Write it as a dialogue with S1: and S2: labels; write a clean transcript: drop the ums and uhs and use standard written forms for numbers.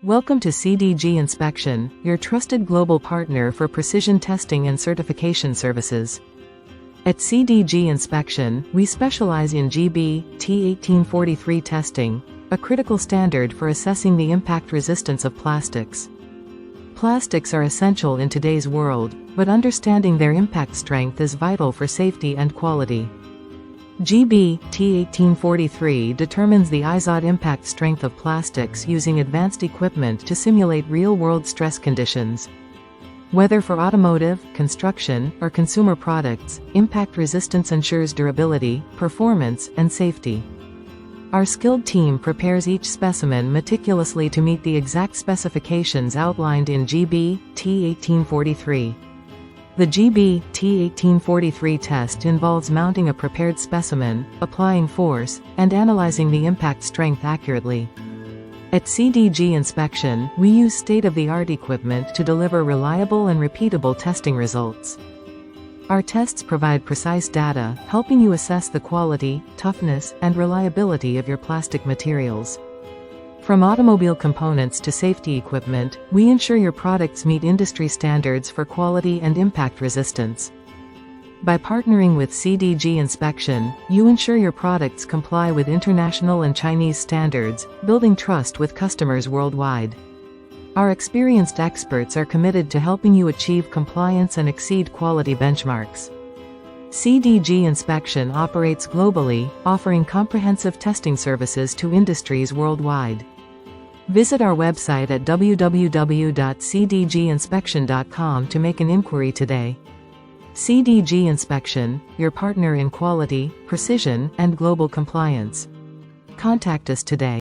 S1: Welcome to CDG Inspection, your trusted global partner for precision testing and certification services. At CDG Inspection, we specialize in GBT 1843 testing, a critical standard for assessing the impact resistance of plastics. Plastics are essential in today's world, but understanding their impact strength is vital for safety and quality. GBT 1843 determines the Izod impact strength of plastics using advanced equipment to simulate real-world stress conditions. Whether for automotive, construction, or consumer products, impact resistance ensures durability, performance, and safety. Our skilled team prepares each specimen meticulously to meet the exact specifications outlined in GBT 1843. The GBT 1843 test involves mounting a prepared specimen, applying force, and analyzing the impact strength accurately. At CDG Inspection, we use state-of-the-art equipment to deliver reliable and repeatable testing results. Our tests provide precise data, helping you assess the quality, toughness, and reliability of your plastic materials. From automobile components to safety equipment, we ensure your products meet industry standards for quality and impact resistance. By partnering with CDG Inspection, you ensure your products comply with international and Chinese standards, building trust with customers worldwide. Our experienced experts are committed to helping you achieve compliance and exceed quality benchmarks. CDG Inspection operates globally, offering comprehensive testing services to industries worldwide. Visit our website at www.cdginspection.com to make an inquiry today. CDG Inspection, your partner in quality, precision, and global compliance. Contact us today.